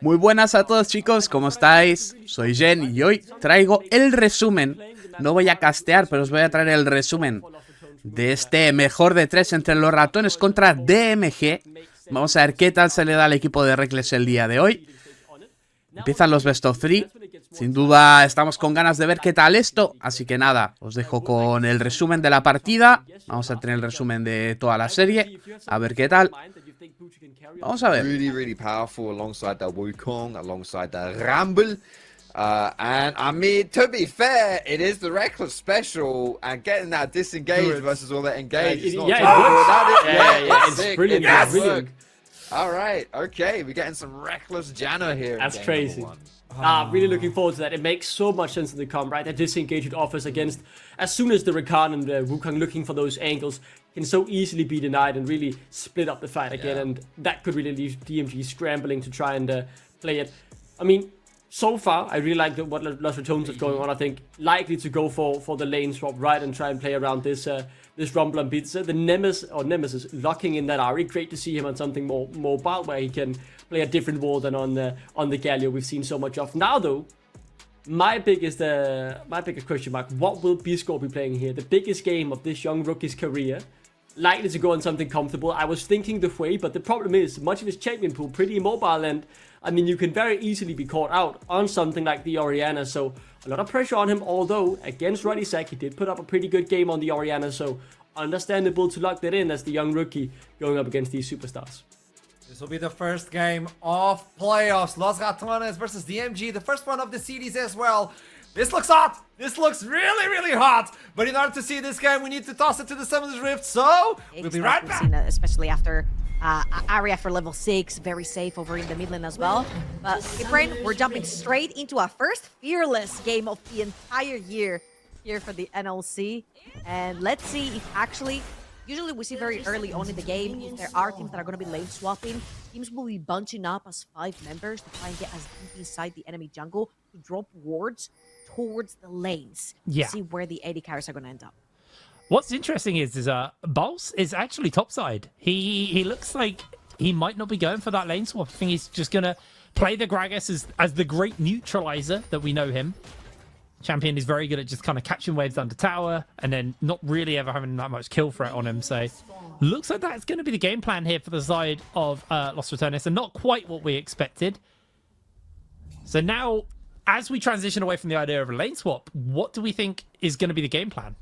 Muy buenas a todos, chicos, ¿cómo estáis? Soy Jen y hoy traigo el resumen. No voy a castear, pero os voy a traer el resumen de este mejor de 3 entre los ratones contra DMG. Vamos a ver qué tal se le da al equipo de REKKLES el día de hoy. Empiezan los best of 3. Sin duda estamos con ganas de ver qué tal esto. Así que nada, os dejo con el resumen de la partida. Vamos a tener el resumen de toda la serie. A ver qué tal. Vamos a ver. Really powerful alongside the Wukong, alongside the Rumble. And I mean, to be fair, it is the REKKLES special, and getting that disengage versus all that engage is not It's brilliant. Yes! Brilliant. All right, okay, we're getting some REKKLES Janna here. That's crazy. Really looking forward to that. It makes so much sense in the comp, right? That disengage it offers against, as soon as the Rakan and the Wukong looking for those angles can so easily be denied and really split up the fight again, and that could really leave DMG scrambling to try and play it. I mean, so far, I really like what Los RATONES is going on. I think likely to go for the lane swap, right, and try and play around this this Rumble and Pizza. The Nemesis locking in that Ari. Great to see him on something more mobile, where he can play a different wall than on the Galio we've seen so much of. Now though, my biggest question mark: what will B-Score be playing here? The biggest game of this young rookie's career. Likely to go on something comfortable. I was thinking the way, but the problem is much of his champion pool pretty mobile, and I mean you can very easily be caught out on something like the Orianna. So a lot of pressure on him. Although against RATONES, he did put up a pretty good game on the Orianna. So understandable to lock that in as the young rookie going up against these superstars. This will be the first game of playoffs. Los RATONES versus DMG, the first one of the series as well. This looks hot. This looks really hot. But in order to see this game, we need to toss it to the Summoner's Rift. So we'll be right back. Especially after Arya for level 6, very safe over in the mid lane as well. But Brain, we're jumping straight into our first fearless game of the entire year here for the NLC. And let's see if actually, usually we see very early on in the game, if there are teams that are going to be lane swapping, teams will be bunching up as 5 members to try and get as deep inside the enemy jungle to drop wards towards the lanes. Yeah. See where the AD carries are going to end up. What's interesting is Bols is actually topside. He looks like he might not be going for that lane swap. I think he's just going to play the Gragas as the great neutralizer that we know him. Champion is very good at just kind of catching waves under tower and then not really ever having that much kill threat on him. So looks like that's going to be the game plan here for the side of Los RATONES, and not quite what we expected. So now, as we transition away from the idea of a lane swap, what do we think is going to be the game plan?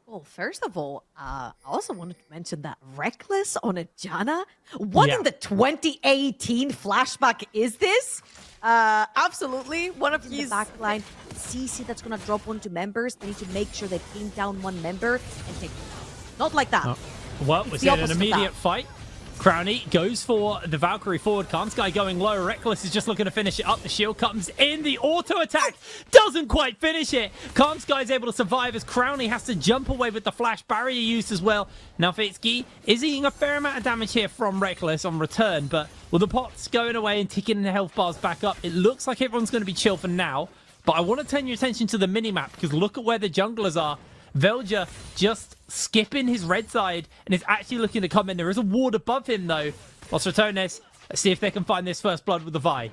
Well, first of all, I also wanted to mention that REKKLES on a Janna. What in the 2018 flashback is this? Absolutely. One of his backline CC that's going to drop onto members. They need to make sure they pin down one member and take it. Not like that. Oh. Well, we're seeing an immediate fight. Crowny goes for the Valkyrie forward. Sky going low. REKKLES is just looking to finish it up. The shield comes in. The auto attack doesn't quite finish it. Sky is able to survive as Crowny has to jump away with the flash barrier used as well. Now Fitski is eating a fair amount of damage here from REKKLES on return, but with the pots going away and ticking the health bars back up, it looks like everyone's going to be chill for now. But I want to turn your attention to the minimap, because look at where the junglers are. Velja just skipping his red side and is actually looking to come in. There is a ward above him though. Los RATONES, let's see if they can find this first blood with the Vi.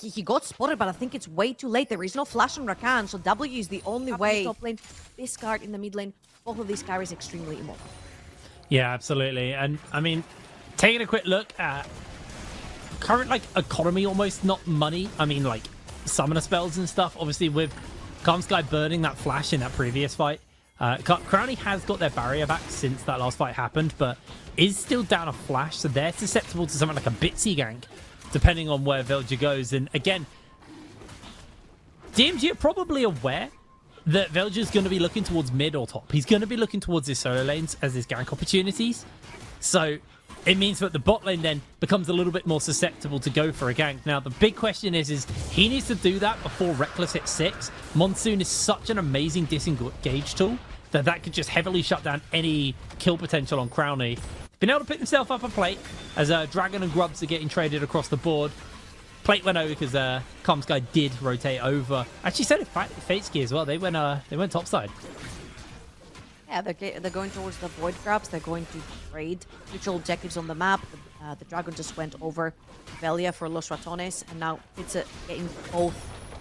He got spotted, but I think it's way too late. There is no flash on Rakan, so W is the only way. Top lane, this card in the mid lane, both of these carries extremely immobile. Yeah, absolutely. And I mean, taking a quick look at current like economy, almost not money. I mean like summoner spells and stuff. Obviously with Sky burning that flash in that previous fight. Crowny has got their barrier back since that last fight happened, but is still down a flash, so they're susceptible to something like a Bitsy gank, depending on where Velja goes. And again, DMG are probably aware that Velja is going to be looking towards mid or top. He's going to be looking towards his solo lanes as his gank opportunities. So it means that the bot lane then becomes a little bit more susceptible to go for a gank. Now, the big question is he needs to do that before REKKLES hits 6. Monsoon is such an amazing disengage tool that could just heavily shut down any kill potential on Crowny. Been able to pick himself up a plate as Dragon and Grubs are getting traded across the board. Plate went over because Sky did rotate over. Actually, said it Fatesky as well. They went topside. Yeah, they're going towards the void grabs. They're going to trade neutral objectives on the map. The dragon just went over Velia for Los Ratones, and now it's getting both,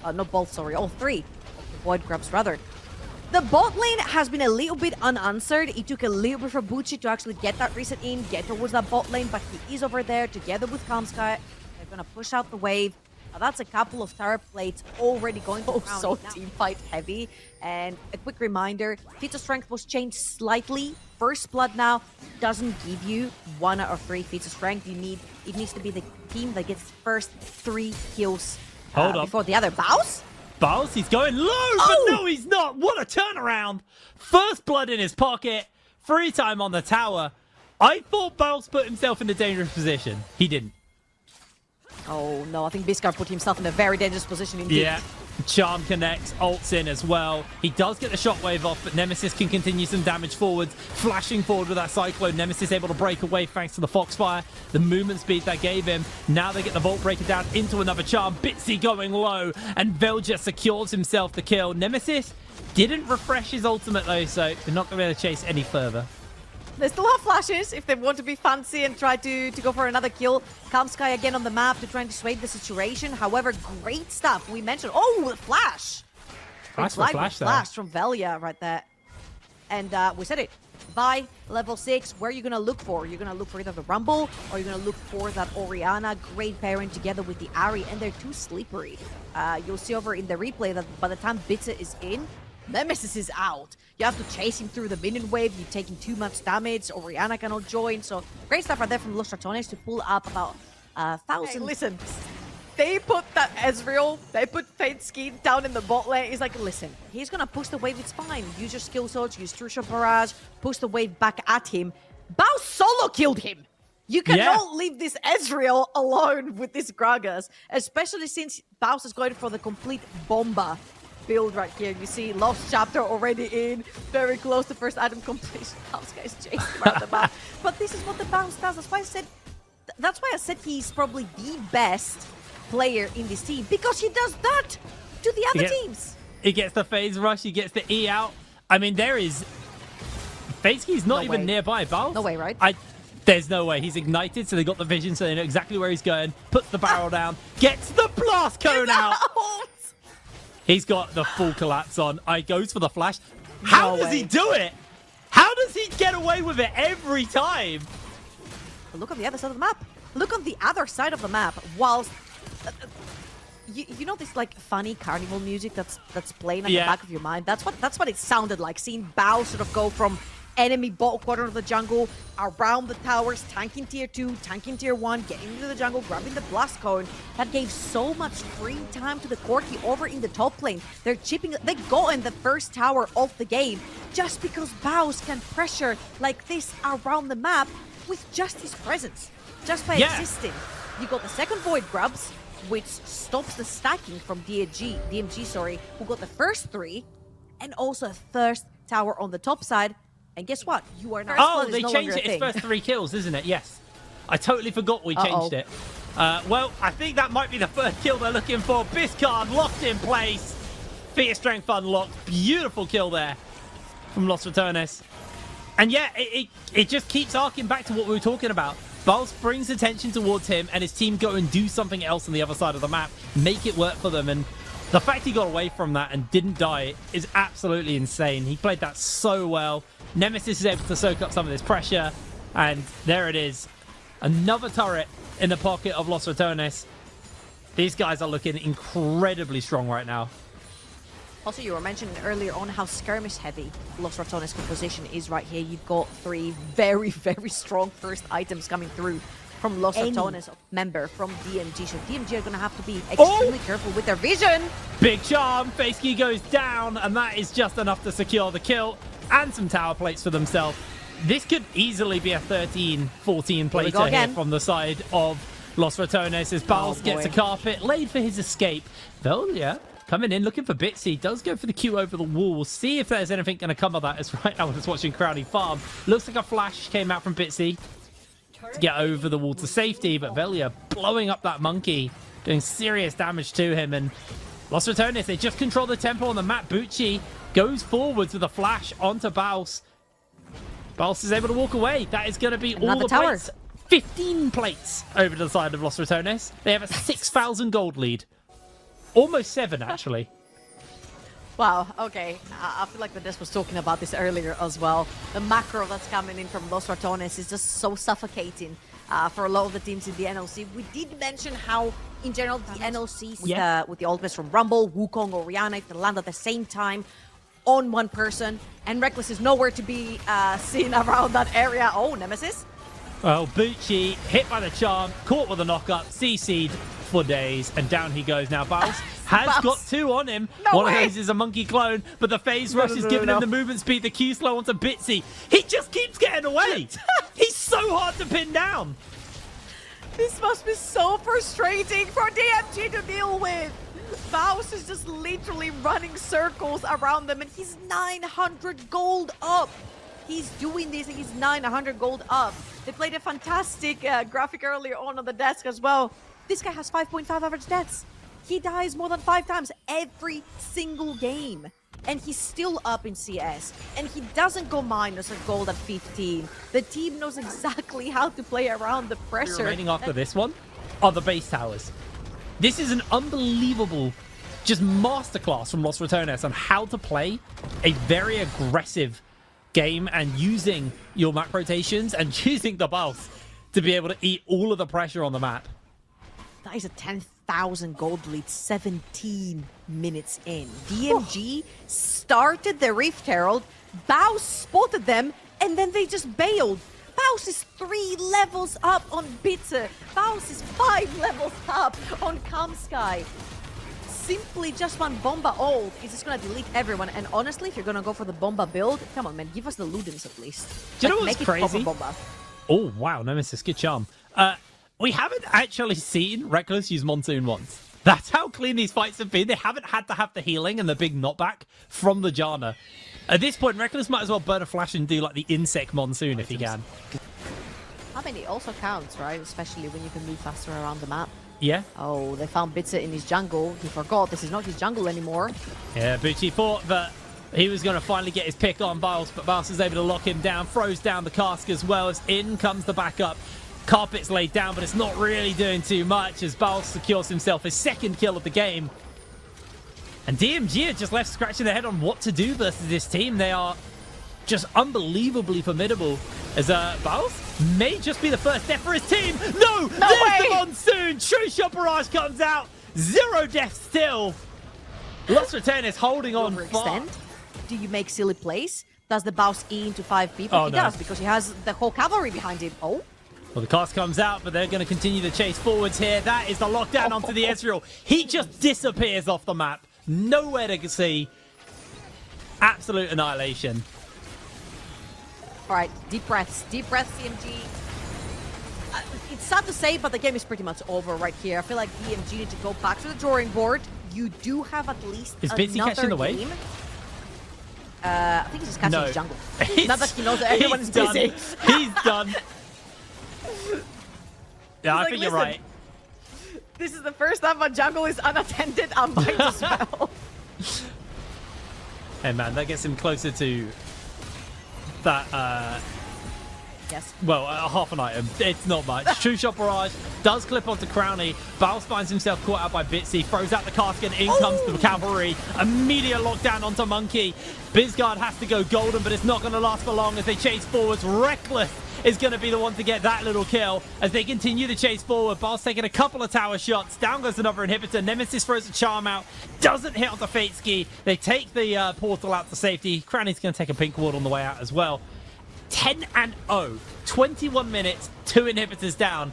not both, sorry, all three of the void grabs rather. The bot lane has been a little bit unanswered. It took a little bit for Bucci to actually get that reset in, get towards that bot lane, but he is over there together with Kamsky. They're gonna push out the wave. That's a couple of tower plates already going to ground. So team fight heavy. And a quick reminder, feats of strength was changed slightly. First blood now doesn't give you 1 out of 3 feats of strength. It needs to be the team that gets first 3 kills before the other. Baus? Baus, he's going low, but no, he's not. What a turnaround. First blood in his pocket. Free time on the tower. I thought Baus put himself in a dangerous position. He didn't. Oh no, I think Biscar put himself in a very dangerous position indeed. Yeah, Charm connects, ults in as well. He does get the shockwave off, but Nemesis can continue some damage forwards. Flashing forward with that Cyclone. Nemesis able to break away thanks to the Foxfire. The movement speed that gave him. Now they get the Vault Breaker down into another Charm. Bitsy going low, and Velja secures himself the kill. Nemesis didn't refresh his ultimate though, so they're not going to be able to chase any further. They still have flashes if they want to be fancy and try to go for another kill. Kamsky again on the map to try and dissuade the situation. However, great stuff. We mentioned, flash. Nice flash from Velia right there. And we said it. By level 6, where are you going to look for? You're going to look for either the Rumble or you're going to look for that Orianna. Great pairing together with the Ahri, and they're too slippery. You'll see over in the replay that by the time Bitsa is in, Nemesis is out. You have to chase him through the minion wave. You're taking too much damage. Orianna cannot join. So great stuff right there from Los Ratones to pull up about 1,000. Hey, listen, they put that Ezreal, they put Fate Ski down in the bot lane. He's like, listen, he's going to push the wave. It's fine. Use your skill surge, use True Shot Barrage, push the wave back at him. Baus solo killed him. You cannot leave this Ezreal alone with this Gragas, especially since Baus is going for the complete bomba build right here. You see Lost Chapter already in, very close to first item completion. House guys chasing around the map. But this is what the Baus does. That's why I said he's probably the best player in this team, because he does that to the other teams. He gets the phase rush, he gets the E out. I mean, there is... Fateski's not even nearby, Baus. No way, right? There's no way. He's ignited, so they got the vision, so they know exactly where he's going. Puts the barrel down, gets the blast cone out. He's got the full collapse on. Goes for the flash. How does he do it? How does he get away with it every time? Look on the other side of the map. Look on the other side of the map. Whilst you know this like funny carnival music that's playing at the back of your mind. That's what it sounded like. Seeing Bao sort of go from enemy bot quadrant of the jungle, around the towers, tanking tier 2, tanking tier 1, getting into the jungle, grabbing the blast cone. That gave so much free time to the Corki over in the top lane. They're chipping, they got in the first tower of the game just because Baus can pressure like this around the map with just his presence, just by existing. You got the second void grabs, which stops the stacking from DMG, who got the first 3, and also a first tower on the top side. And guess what? You are now. They changed it. It's first 3 kills, isn't it? Yes. I totally forgot we changed it. Well, I think that might be the first kill they're looking for. Biscard locked in place. Feat of strength unlocked. Beautiful kill there from Los Ratones. And yeah, it just keeps arcing back to what we were talking about. Baus brings attention towards him, and his team go and do something else on the other side of the map. Make it work for them. And the fact he got away from that and didn't die is absolutely insane. He played that so well. Nemesis is able to soak up some of this pressure. And there it is. Another turret in the pocket of Los Ratones. These guys are looking incredibly strong right now. Also, you were mentioning earlier on how skirmish heavy Los Ratones' composition is right here. You've got 3 very, very strong first items coming through from Los Ratones, member from DMG. So DMG are going to have to be extremely careful with their vision. Big charm. Faceky goes down, and that is just enough to secure the kill and some tower plates for themselves. This could easily be a 13-14 plater here from the side of Los Ratones as Baus gets a carpet laid for his escape. Velia coming in, looking for Bitsy. Does go for the Q over the wall. We'll see if there's anything going to come of that. As right now, we're just watching Crowley farm. Looks like a flash came out from Bitsy to get over the wall to safety, but Velia blowing up that monkey, doing serious damage to him. And Los Ratones, they just control the tempo on the map. Bucci goes forwards with a flash onto Baus. Boss is able to walk away. That is going to be all Another the tower. plates. 15 plates over to the side of Los Ratones. They have a 6,000 gold lead. Almost 7, actually. Wow, okay. I feel like the Des was talking about this earlier as well. The macro that's coming in from Los Ratones is just so suffocating for a lot of the teams in the NLC. We did mention how, in general, the NLC with the ultimates from Rumble, Wukong, or Rihanna, if they land at the same time on one person, and Rekkkles is nowhere to be seen around that area. Oh, Nemesis. Well, Bucci hit by the charm, caught with a knockup, CC'd for days, and down he goes now. Baus has got 2 on him. No One way. of those is a monkey clone, but the phase rush is giving him the movement speed. The Q slow onto Bitsy. He just keeps getting away. He's so hard to pin down. This must be so frustrating for DMG to deal with. Baus is just literally running circles around them, and he's 900 gold up. He's doing this, and he's 900 gold up. They played a fantastic graphic earlier on the desk as well. This guy has 5.5 average deaths. He dies more than 5 times every single game. And he's still up in CS. And he doesn't go minus a gold at 15. The team knows exactly how to play around the pressure. Remaining after this one are the base towers. This is an unbelievable just masterclass from Los Ratones on how to play a very aggressive game and using your map rotations and using the Baus to be able to eat all of the pressure on the map. That is a 10,000 gold lead 17 minutes in. DMG started the Rift Herald, Baus spotted them, and then they just bailed. Baus is 3 levels up on Bitter. Baus is 5 levels up on Kamsky. Simply just one Bomba ult is just gonna delete everyone. And honestly, if you're gonna go for the Bomba build, come on, man, give us the Ludens at least. Do you know what's make it proper crazy? Bomba. Oh, wow, Nemesis, good charm. We haven't actually seen Rekkkles use Monsoon once. That's how clean these fights have been. They haven't had to have the healing and the big knockback from the Janna. At this point, Rekkkles might as well burn a flash and do like the insect Monsoon if he can. I mean, it also counts, right? Especially when you can move faster around the map. Yeah. Oh, they found Bitzer in his jungle. He forgot this is not his jungle anymore. Yeah, Bucci thought that he was going to finally get his pick on Baus, but Baus is able to lock him down, throws down the cask as well as in comes the backup. Carpet's laid down, but it's not really doing too much as Baus secures himself his 2nd kill of the game. And DMG are just left scratching their head on what to do versus this team. They are just unbelievably formidable as Baus may just be the first death for his team. No, there's the Monsoon. True Shot Barrage comes out. 0 deaths still. Los Ratones holding on far. Overextend? Do you make silly plays? Does the Baus E into 5 people? Oh, He no. does, because he has the whole cavalry behind him. Oh. Well, the cast comes out, but they're going to continue to chase forwards here. That is the lockdown onto the Ezreal. He just disappears off the map. Nowhere to see. Absolute annihilation. All right, deep breaths, CMG. It's sad to say, but the game is pretty much over right here. I feel like DMG need to go back to the drawing board. You do have at least Is Bitsy another catching the wave? game. I think he's just catching No. his jungle. He's- Now that he knows that everyone's he's done. busy. He's done. Yeah, I like, think you're listen. right. This is the first time my jungle is unattended. I might as well. Hey, man, that gets him closer to that, Yes. well, half an item. It's not much. True Shot Barrage does clip onto Crowny. Baus finds himself caught out by Bitsy, throws out the cask, and in comes the cavalry. Immediate lockdown onto Monkey. Bizguard has to go golden, but it's not going to last for long as they chase forwards. Rekkkles is going to be the one to get that little kill as they continue to chase forward. Baus taking a couple of tower shots. Down goes another inhibitor. Nemesis throws a charm out. Doesn't hit onto Fateski. They take the portal out to safety. Crowny's going to take a pink ward on the way out as well. 10-0. 21 minutes, 2 inhibitors down.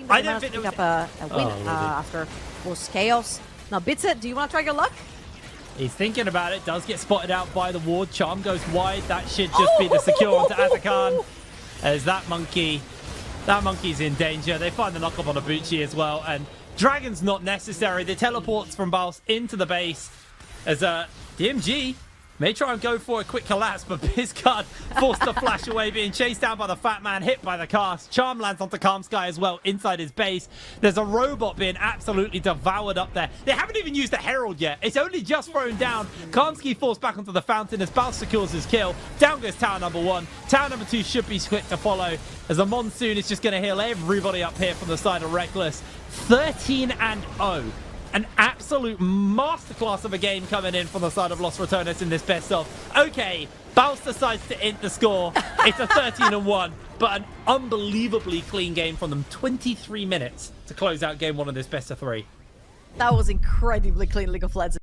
I I don't don't think pick there up a win really. after was chaos. Now, Bitzer, do you want to try your luck? He's thinking about it. Does get spotted out by the ward. Charm goes wide. That should just be the secure onto Atakan. As that monkey's in danger. They find the knock-up on Ibuchi as well. And Dragon's not necessary. The teleports from Baus into the base. As DMG May try and go for a quick collapse, but Bizcard forced to flash away, being chased down by the Fat Man, hit by the cast. Charm lands onto Calmsky as well, inside his base. There's a robot being absolutely devoured up there. They haven't even used the Herald yet. It's only just thrown down. Calmsky falls back onto the fountain as Bal secures his kill. Down goes tower number 1. Tower number 2 should be quick to follow, as the Monsoon is just going to heal everybody up here from the side of Rekkless. 13-0. An absolute masterclass of a game coming in from the side of Los Ratones in this best of. Okay, Baus decides to int the score. It's a 13-1, but an unbelievably clean game from them. 23 minutes to close out game 1 of this best of 3. That was incredibly clean, League of Legends.